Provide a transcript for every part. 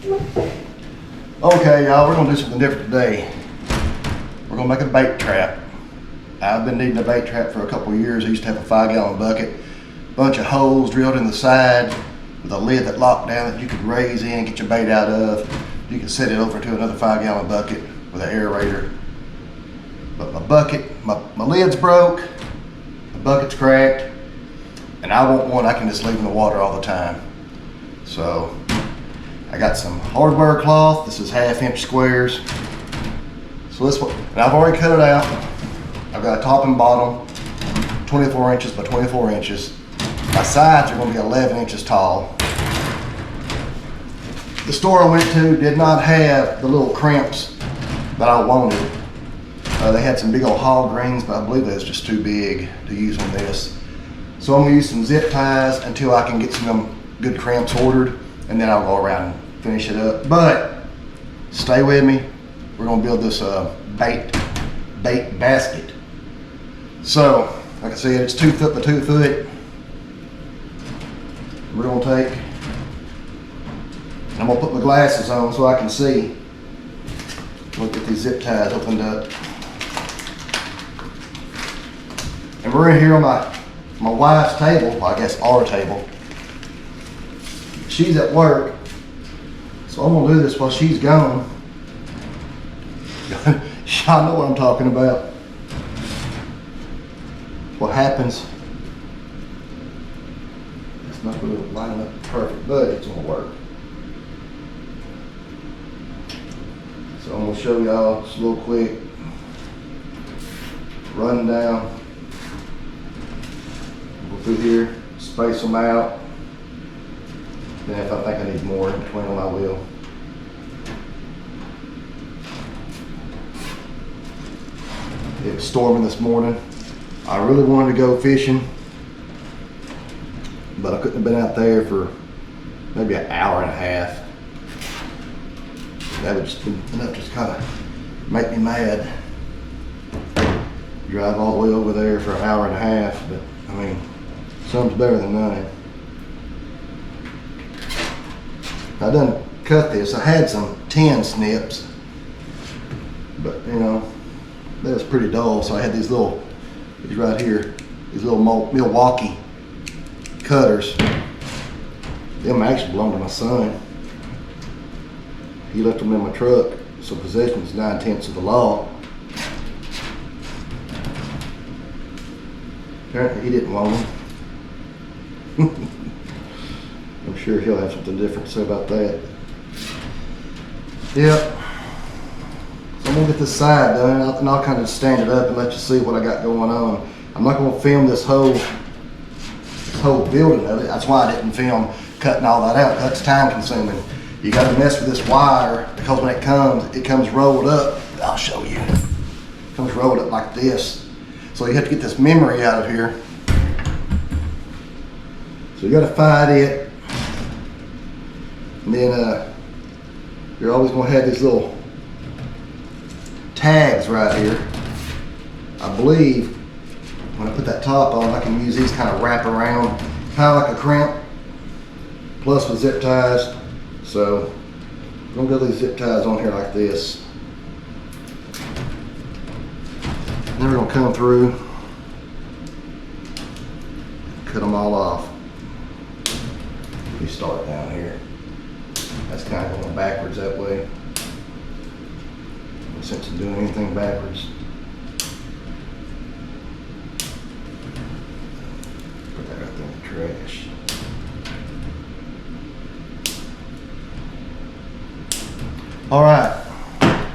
Okay, y'all, we're gonna do something different today. We're gonna make a bait trap. I've been needing a bait trap for a couple of years. I used to have a 5-gallon bucket, bunch of holes drilled in the side with a lid that locked down that you could raise in and get your bait out of. You could set it over to another 5-gallon bucket with an aerator. But my bucket, my lid's broke, the bucket's cracked, and I want one I can just leave in the water all the time. So I got some hardware cloth. This is 1/2-inch squares. So this one, and I've already cut it out. I've got a top and bottom, 24 inches by 24 inches. My sides are going to be 11 inches tall. The store I went to did not have the little crimps that I wanted. They had some big old hog rings, but I believe that's just too big to use on this. So I'm going to use some zip ties until I can get some good crimps ordered, and then I'll go around and finish it up. But stay with me. We're going to build this bait basket. So, like I said, it's 2 foot by 2 foot. We're going to take, I'm going to put my glasses on so I can see. Look at these zip ties opened up. And we're in here on my wife's table, well, I guess our table. She's at work, so I'm gonna do this while she's gone. Y'all know what I'm talking about. What happens, it's not gonna line up perfect, but it's gonna work. So I'm gonna show y'all just a little quick rundown. Go through here, space them out. Then if I think I need more in between them, I will. It was storming this morning. I really wanted to go fishing, but I couldn't have been out there for maybe an hour and a half. That would just be enough to just kind of make me mad. Drive all the way over there for an hour and a half, but I mean, some's better than none. I done cut this. I had some 10 snips, but you know, that was pretty dull. So I had these right here, these little Milwaukee cutters. Them actually belong to my son. He left them in my truck, so possession is 9/10 of the law. Apparently he didn't want them. I'm sure he'll have something different to say about that. Yep. So I'm gonna get this side done, and I'll kind of stand it up and let you see what I got going on. I'm not gonna film this whole building of it. That's why I didn't film cutting all that out. That's time consuming. You got to mess with this wire because when it comes rolled up. I'll show you. It comes rolled up like this. So you have to get this memory out of here. So you got to find it. And then you're always going to have these little tags right here. I believe when I put that top on, I can use these kind of wrap around, kind of like a crimp, plus with zip ties. So I'm going to get these zip ties on here like this. Then we're going to come through, cut them all off. We start down here. That's kind of going backwards that way. No sense in doing anything backwards. Put that right there in the trash. All right,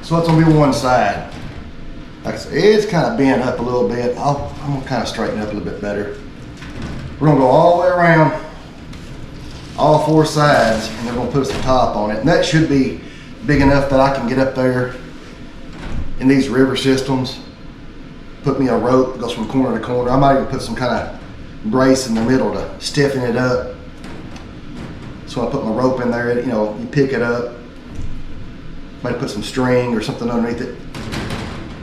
so that's gonna be one side. Like I said, it's kind of bent up a little bit. I'm gonna kind of straighten it up a little bit better. We're gonna go all the way around all 4 sides, and they're gonna put us the top on it. And that should be big enough that I can get up there in these river systems, put me a rope that goes from corner to corner. I might even put some kind of brace in the middle to stiffen it up. So I put my rope in there, you know, you pick it up. Might put some string or something underneath it,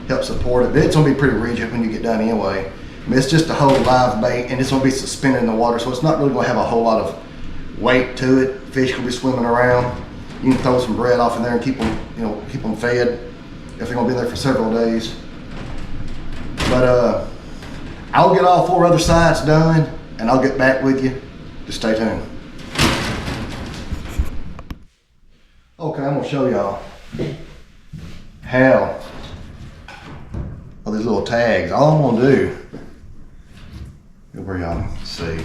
help support it. But it's gonna be pretty rigid when you get done anyway. I mean, it's just a whole live bait, and it's gonna be suspended in the water, so it's not really gonna have a whole lot of weight to it. Fish will be swimming around. You can throw some bread off in there and keep them, keep them fed if they're gonna be there for several days. But I'll get all 4 other sides done and I'll get back with you. Just stay tuned. Okay, I'm gonna show y'all how these little tags. All I'm gonna do, where y'all can see,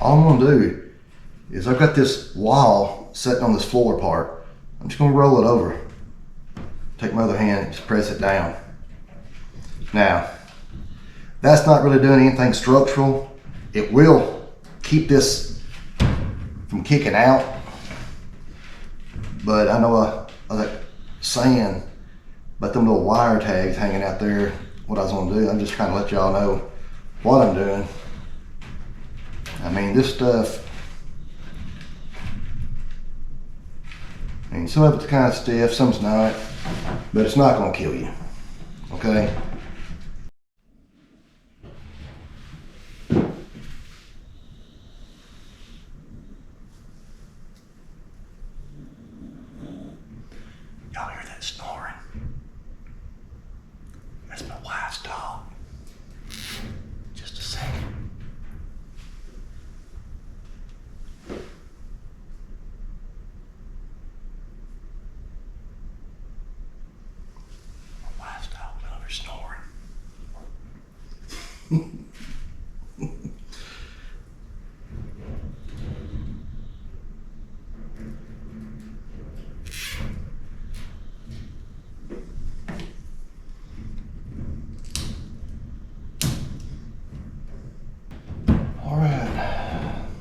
all I'm gonna do is I've got this wall sitting on this floor part. I'm just gonna roll it over. Take my other hand and just press it down. Now, that's not really doing anything structural. It will keep this from kicking out. But I know I was saying about them little wire tags hanging out there, what I was gonna do. I'm just trying to let y'all know what I'm doing. I mean, this stuff, some of it's kind of stiff, some's not, but it's not gonna kill you, okay? Y'all hear that snoring? That's my wife's dog. Just a second. My wife's dog love her snoring.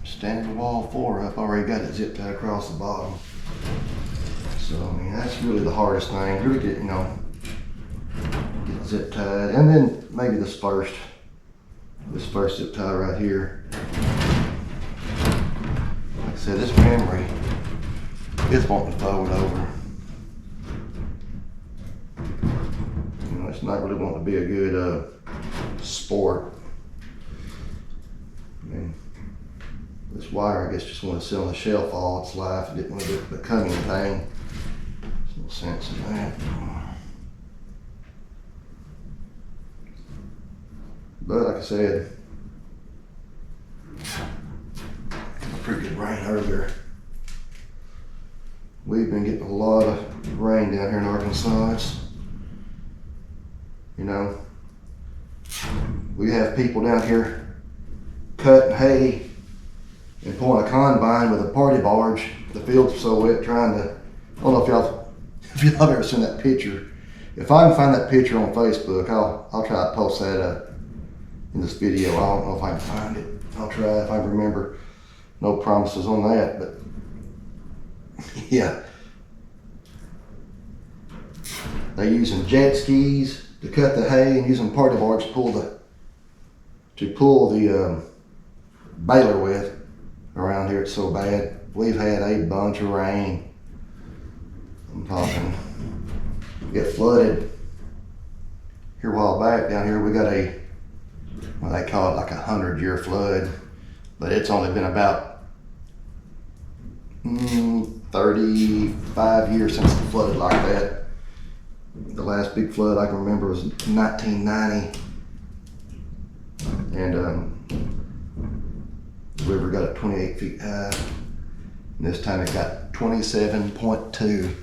Standing wall 4 up, already got it zip tied across the bottom. So I mean, that's really the hardest thing. Really get get zip tied, and then maybe this first zip tie right here. Like I said, this memory is wanting to fold over. It's not really wanting to be a good sport. I mean, this wire, I guess, just want to sit on the shelf all its life. It didn't want to become anything. There's no sense in that. But like I said, a pretty good rain earlier. We've been getting a lot of rain down here in Arkansas. It's, we have people down here cutting hay and pulling a combine with a party barge. The fields are so wet trying to, I don't know if y'all have ever seen that picture. If I can find that picture on Facebook, I'll try to post that up in this video. I don't know if I can find it. I'll try if I remember. No promises on that, but yeah. They're using jet skis to cut the hay and using party barge to pull the baler with. Around here it's so bad. We've had a bunch of rain. I'm talking, we got flooded here a while back. Down here we got well, they call it like 100-year flood, but it's only been about 35 years since it flooded like that. The last big flood I can remember was 1990, and the river got up 28 feet high, and this time it got 27.2.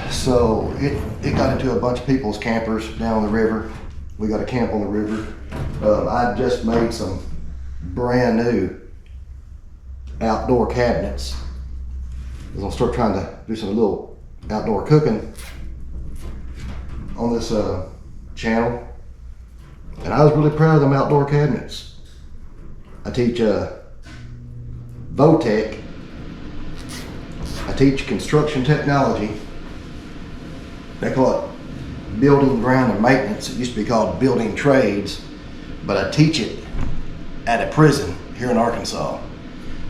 So it got into a bunch of people's campers down the river. We got a camp on the river. I just made some brand new outdoor cabinets. I was gonna start trying to do some little outdoor cooking on this channel, and I was really proud of them outdoor cabinets. I teach Votech. I teach construction technology. They call it building, ground, and maintenance. It used to be called building trades, but I teach it at a prison here in Arkansas.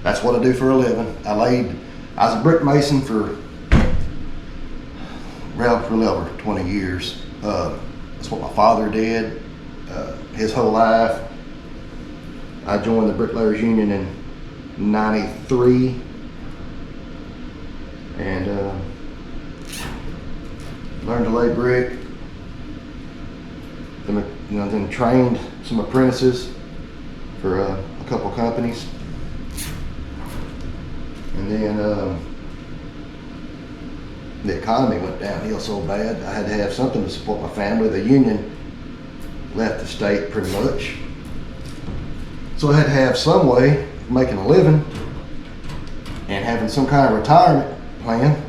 That's what I do for a living. I was a brick mason for really over 20 years. That's what my father did his whole life. I joined the Bricklayers Union in '93, and learned to lay brick. Then trained some apprentices for a couple companies, and then the economy went downhill so bad I had to have something to support my family. The union left the state pretty much, so I had to have some way of making a living and having some kind of retirement plan.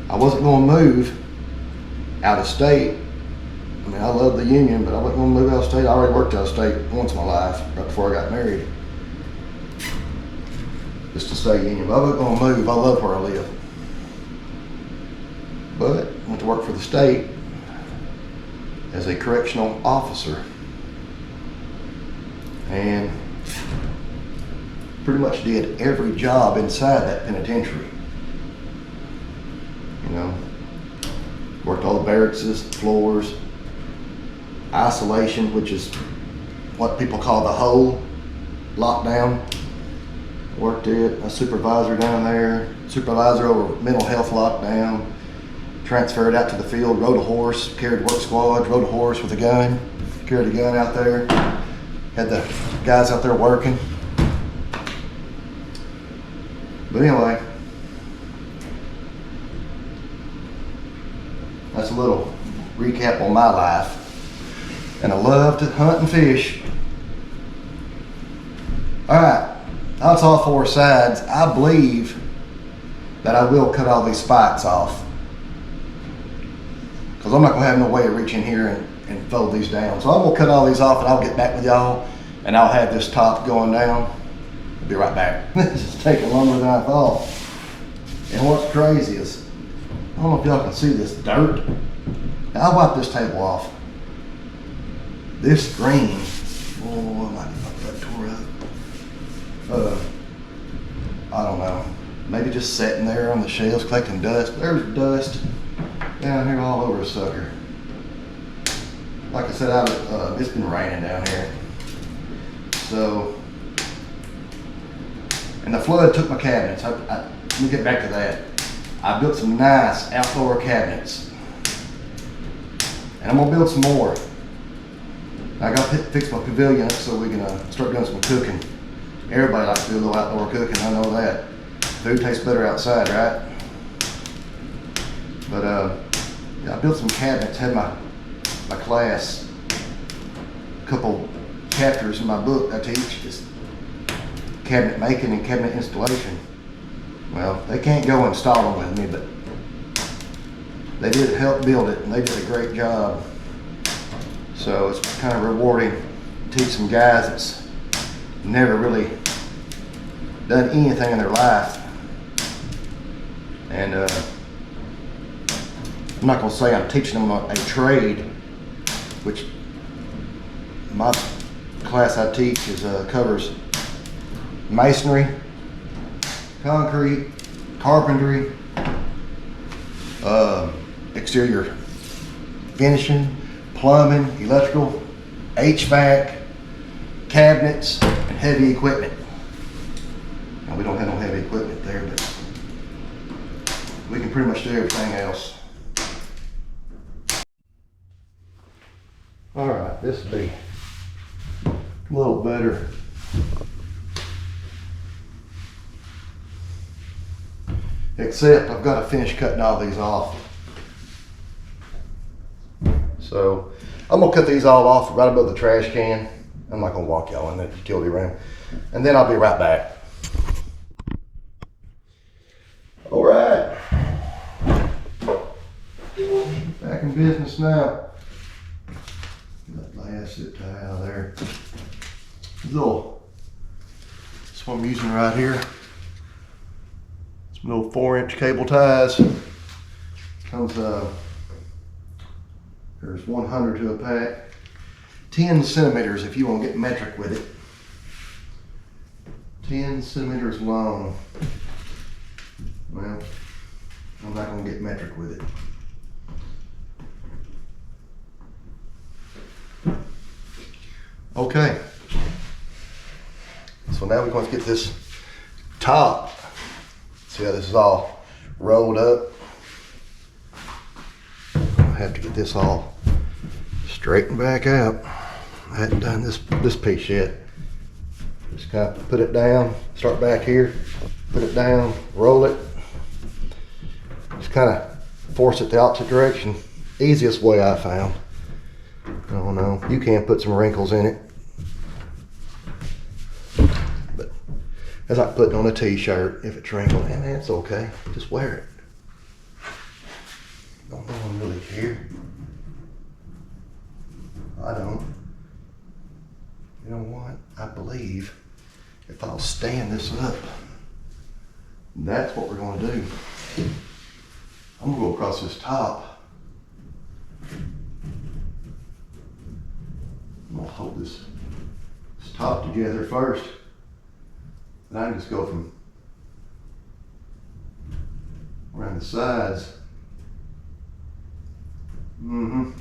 I wasn't going to move out of state. I mean, I love the union, but I wasn't going to move out of state. I already worked out of state once in my life, right before I got married. Just to stay union. But I wasn't going to move. I love where I live. But went to work for the state as a correctional officer. And pretty much did every job inside that penitentiary. You know, worked all the barracks, floors, isolation, which is what people call the hole, lockdown. Worked it, a supervisor down there, supervisor over mental health lockdown, transferred out to the field, rode a horse, carried work squads, rode a horse with a gun, carried a gun out there, had the guys out there working. But anyway, that's a little recap on my life. And I love to hunt and fish. All right, that's all four sides. I believe that I will cut all these spikes off, because I'm not gonna have no way to reach in here and fold these down. So I'm gonna cut all these off, and I'll get back with y'all, and I'll have this top going down. I'll be right back. This is taking longer than I thought. And what's crazy is, I don't know if y'all can see this dirt. Now, I'll wipe this table off. This screen, oh, I might have that tore up. I don't know. Maybe just sitting there on the shelves collecting dust. There's dust down here all over a sucker. Like I said, it's been raining down here. So, and the flood took my cabinets. Let me get back to that. I built some nice outdoor cabinets, and I'm gonna build some more. I got to fix my pavilion up so we can start doing some cooking. Everybody likes to do a little outdoor cooking, I know that. Food tastes better outside, right? But yeah, I built some cabinets, had my class, a couple chapters in my book I teach, is cabinet making and cabinet installation. Well, they can't go install them with me, but they did help build it, and they did a great job. So it's kind of rewarding to teach some guys that's never really done anything in their life. And I'm not going to say I'm teaching them a trade, which my class I teach covers masonry, concrete, carpentry, exterior finishing, plumbing, electrical, HVAC, cabinets, and heavy equipment. Now, we don't have no heavy equipment there, but we can pretty much do everything else. All right, this will be a little better. Except I've got to finish cutting all these off. So I'm gonna cut these all off right above the trash can. I'm not gonna walk y'all in the utility room. And then I'll be right back. All right. Back in business now. That last zip tie out of there. This what I'm using right here. Some little 4-inch cable ties. Comes there's 100 to a pack. 10 centimeters if you want to get metric with it. 10 centimeters long. Well, I'm not going to get metric with it. Okay. So now we're going to get this top. See how this is all rolled up. I have to get this all straightened back out. I hadn't done this piece yet. Just kind of put it down, start back here, put it down, roll it. Just kind of force it the opposite direction. Easiest way I found. I don't know, you can put some wrinkles in it. But it's like putting on a t-shirt. If it's wrinkled, and that's okay, just wear it. Don't no one really care. I don't. You know what? I believe if I'll stand this up, that's what we're going to do. I'm going to go across this top. I'm going to hold this top together first. Then I can just go from around the sides. I'm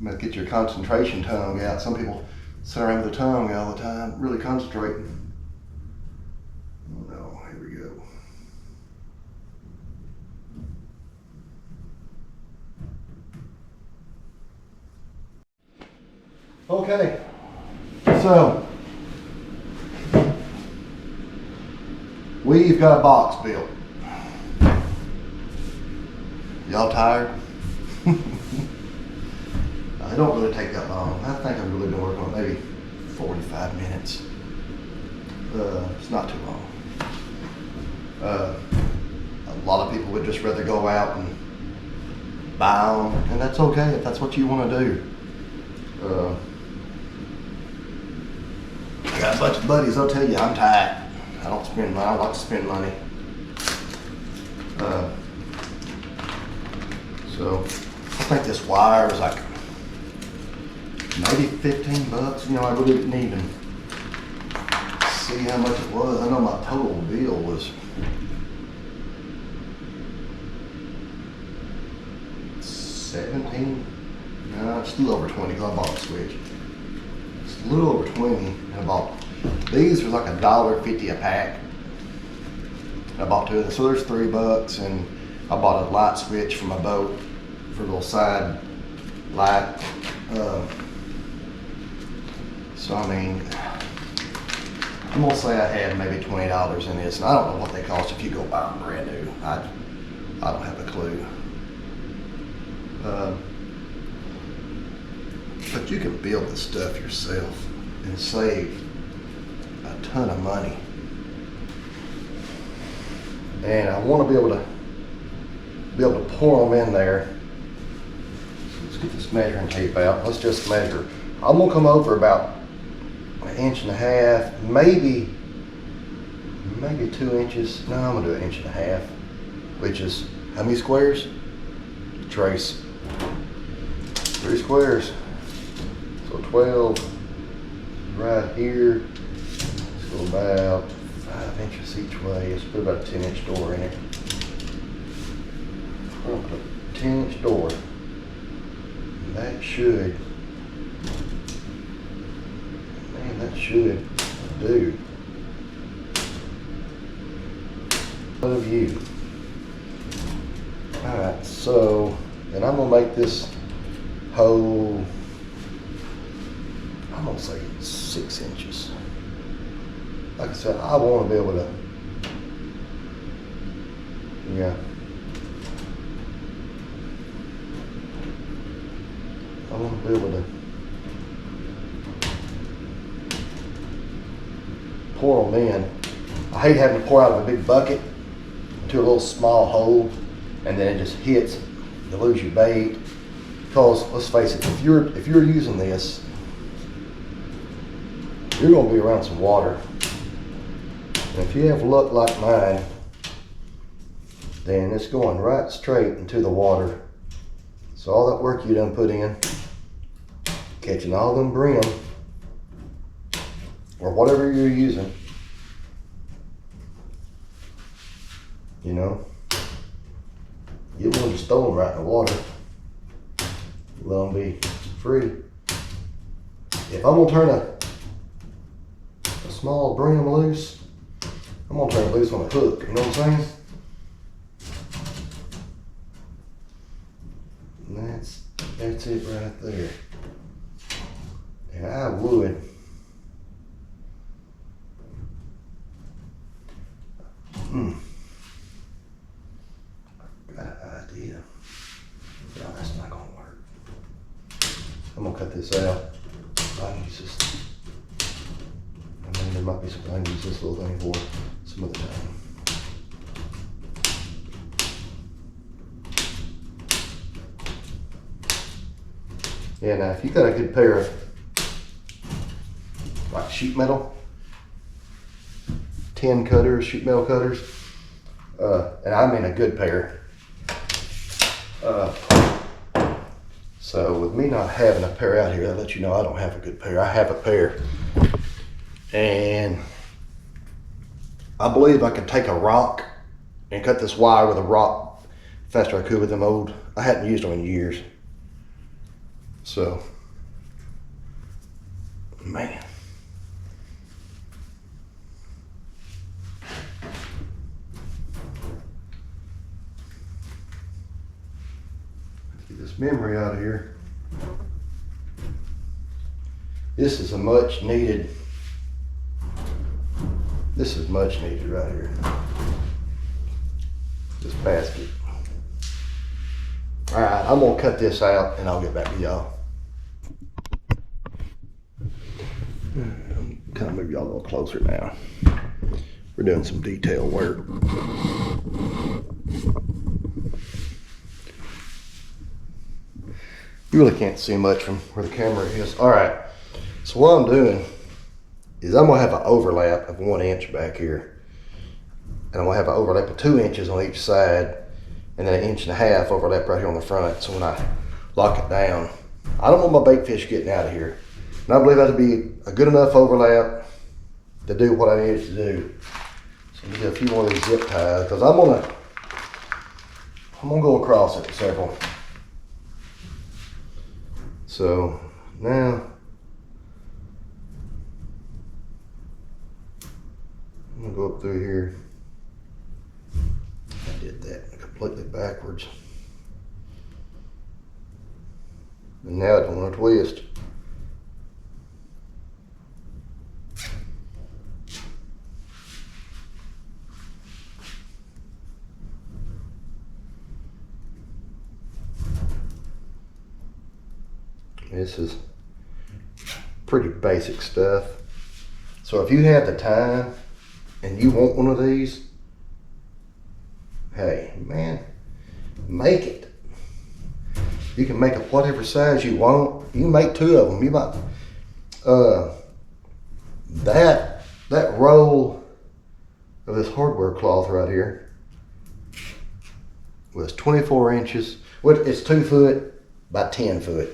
gonna get your concentration tongue out. Some people sit around with their tongue all the time, really concentrating. Oh no, here we go. Okay, so we've got a box built. Y'all tired? It don't really take that long. I think I've really been working on it maybe 45 minutes. It's not too long. A lot of people would just rather go out and buy them, and that's okay if that's what you want to do. I got a bunch of buddies, they'll tell you I'm tight. I don't spend money, I like to spend money. So I think this wire is like maybe 15 bucks. You know, I really didn't even see how much it was. I know my total bill was $17. No, it's a little over 20 because I bought a switch. It's a little over 20. And I bought these was like $1.50 a pack. I bought two of them, so there's $3, and I bought a light switch for my boat for a little side light. So I mean, I'm gonna say I had maybe $20 in this, and I don't know what they cost if you go buy them brand new. I don't have a clue. But you can build this stuff yourself and save a ton of money. And I want to be able to pour them in there. So let's get this measuring tape out. Let's just measure. I'm gonna come over about 1.5 inches, maybe 2 inches. No, I'm gonna do 1.5 inches, which is how many squares? Trace 3 squares. So 12 right here. Let's go about 5 inches each way. Let's put about a 10-inch door in it. I'm gonna put a 10-inch door. That should do. What of you? Alright, so then I'm gonna make this hole, I'm gonna say 6 inches. Like I said, I want to be able to, yeah. I want to be able to pour them in. I hate having to pour out of a big bucket into a little small hole, and then it just hits. You lose your bait. Because let's face it, if you're using this, you're going to be around some water. And if you have luck like mine, then it's going right straight into the water. So all that work you done put in, catching all them brim, or whatever you're using, you know, you want to just throw them right in the water. Let them be free. If I'm gonna turn a small brim loose, I'm gonna turn it loose on a hook, you know what I'm saying? And that's it right there. And I would got an idea. No, that's not gonna work. I'm gonna cut this out. I can use this. I mean, there might be something I can use this little thing for some other time. Yeah, now if you got a good pair of like sheet metal, 10 cutters, sheet metal cutters, and I mean a good pair. So with me not having a pair out here, that lets you know I don't have a good pair. I have a pair, and I believe I could take a rock and cut this wire with a rock faster I could with them old. I hadn't used them in years. So, man. Get this memory out of here. This is much needed right here. This basket. All right, I'm gonna cut this out and I'll get back to y'all. Kind of move y'all a little closer now. We're doing some detail work. You really can't see much from where the camera is. All right, so what I'm doing is I'm gonna have an overlap of 1 inch back here. And I'm gonna have an overlap of 2 inches on each side, and then 1.5 inches overlap right here on the front. So when I lock it down, I don't want my bait fish getting out of here. And I believe that'd be a good enough overlap to do what I need it to do. So I'm gonna get a few more of these zip ties, because I'm gonna go across it several. So now I'm gonna go up through here. I did that completely backwards. And now I don't want to twist. This is pretty basic stuff. So if you have the time and you want one of these, hey man, make it. You can make it whatever size you want. You can make 2 of them. You might that roll of this hardware cloth right here was 24 inches. Well, it's 2 foot by 10 foot.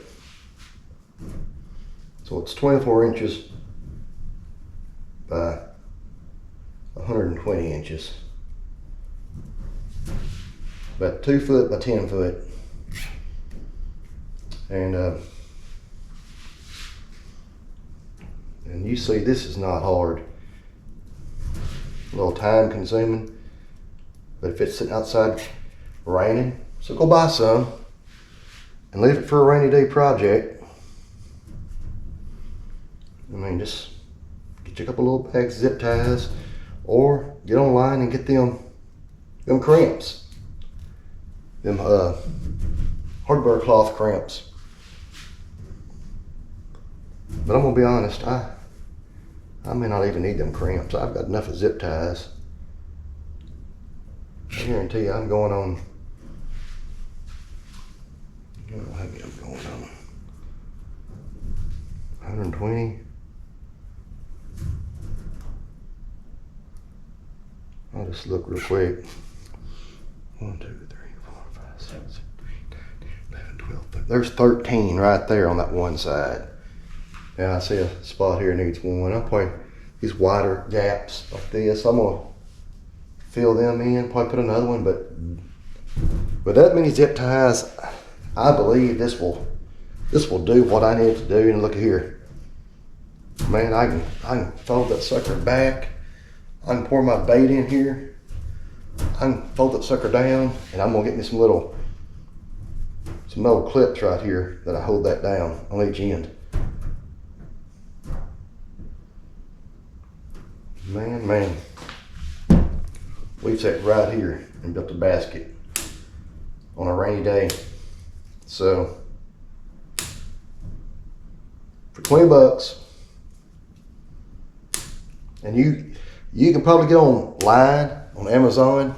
So it's 24 inches by 120 inches. About 2 foot by 10 foot. And you see, this is not hard. A little time consuming, but if it's sitting outside raining, so go buy some and leave it for a rainy day project. I mean, just get you a couple little bags of zip ties, or get online and get them crimps, them hardware cloth crimps. But I'm gonna be honest, I may not even need them crimps. I've got enough of zip ties. I guarantee you I'm going on, I don't know how many I'm going on, 120. I'll just look real quick. 1, 2, 3, 4, 5, 6, 7, 8, 9, 11, 12, 13. There's 13 right there on that one side. Yeah, I see a spot here needs 1. I'll probably, these wider gaps like this, I'm gonna fill them in, probably put another one, but with that many zip ties, I believe this will do what I need it to do. And look at here. Man, I can fold that sucker back. I can pour my bait in here. I can fold that sucker down, and I'm gonna get me some little clips right here that I hold that down on each end. Man, we've sat right here and built a basket on a rainy day. So for 20 bucks, and you can probably get online on Amazon.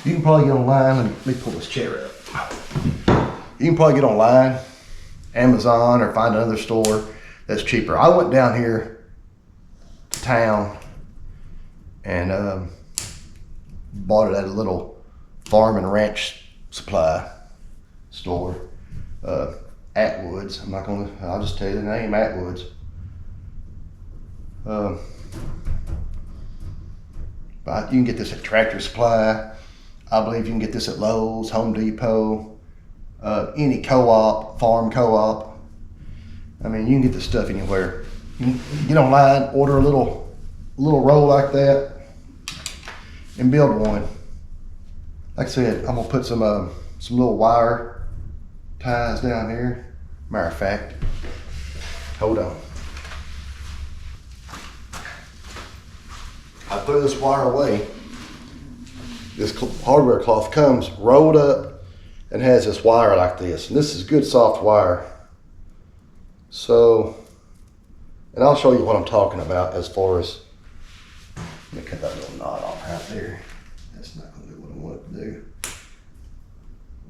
You can probably get online, let me pull this chair up. You can probably get online, Amazon, or find another store that's cheaper. I went down here to town and bought it at a little farm and ranch supply store, Atwoods. I'll just tell you the name, Atwoods. But you can get this at Tractor Supply. I believe you can get this at Lowe's, Home Depot, any co-op, farm co-op. I mean, you can get this stuff anywhere. You can get online, order a little roll like that, and build one. Like I said, I'm gonna put some little wire ties down here. Matter of fact, hold on. I threw this wire away. This hardware cloth comes rolled up and has this wire like this. And this is good soft wire. So, and I'll show you what I'm talking about as far as, let me cut that little knot off right there. That's not gonna do what I want it to do.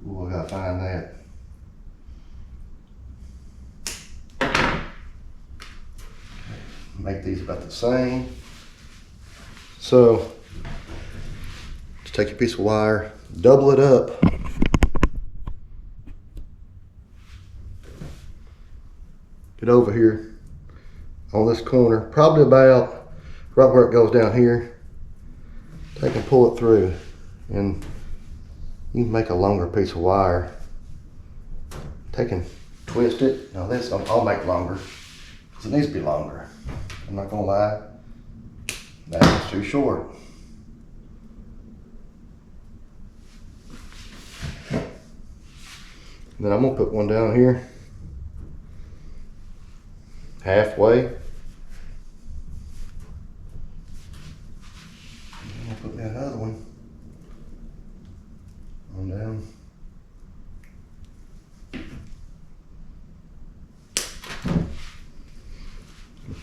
Ooh, I gotta find that. Make these about the same. So, just take your piece of wire, double it up. Get over here on this corner, probably about right where it goes down here. Take and pull it through, and you can make a longer piece of wire. Take and twist it. Now this I'll make longer, because it needs to be longer. I'm not gonna lie, that's too short. And then I'm gonna put one down here, halfway. I'm gonna put me another one on down.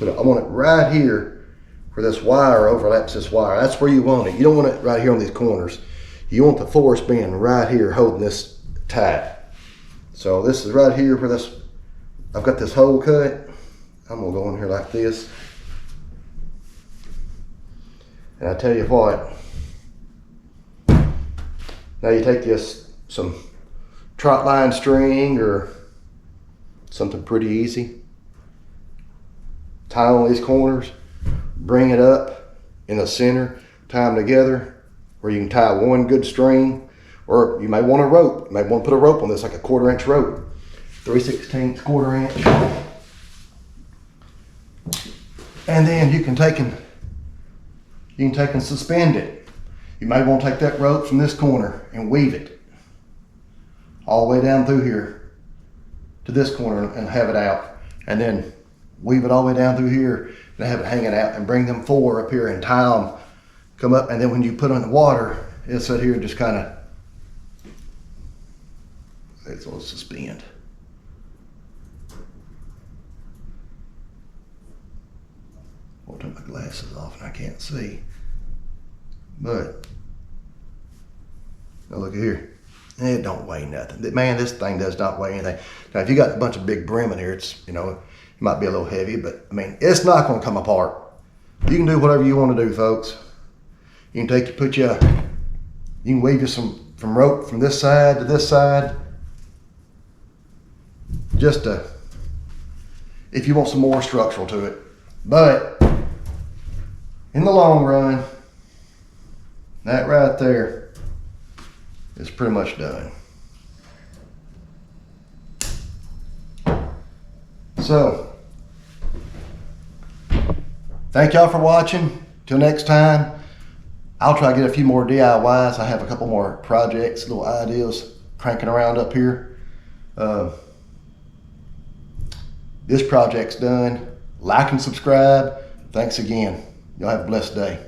I want it right here where this wire overlaps this wire. That's where you want it. You don't want it right here on these corners. You want the force being right here holding this tight. So this is right here where this, I've got this hole cut. I'm gonna go in here like this. And I tell you what, now you take this, some trot line string or something pretty easy, tie on these corners, bring it up in the center, tie them together where you can tie one good string, or you may want a rope. You may want to put a rope on this, like a 1/4 inch rope, 3/16 1/4 inch. And then you can take and suspend it. You may want to take that rope from this corner and weave it all the way down through here to this corner and have it out, and then weave it all the way down through here and have it hanging out, and bring them 4 up here and tie them, come up, and then when you put them in the water, it'll sit here and just kind of, it's a little suspend. I'll take my glasses off and I can't see. But, now look at here. It don't weigh nothing. Man, this thing does not weigh anything. Now, if you got a bunch of big brim in here, it's, you know, it might be a little heavy, but I mean, it's not gonna come apart. You can do whatever you want to do, folks. You can you can weave you some rope from this side to this side, just if you want some more structural to it. But in the long run, that right there is pretty much done. So Thank y'all for watching. Till next time, I'll try to get a few more DIYs. I have a couple more projects, little ideas cranking around up here. This project's done. Like and subscribe. Thanks again. Y'all have a blessed day.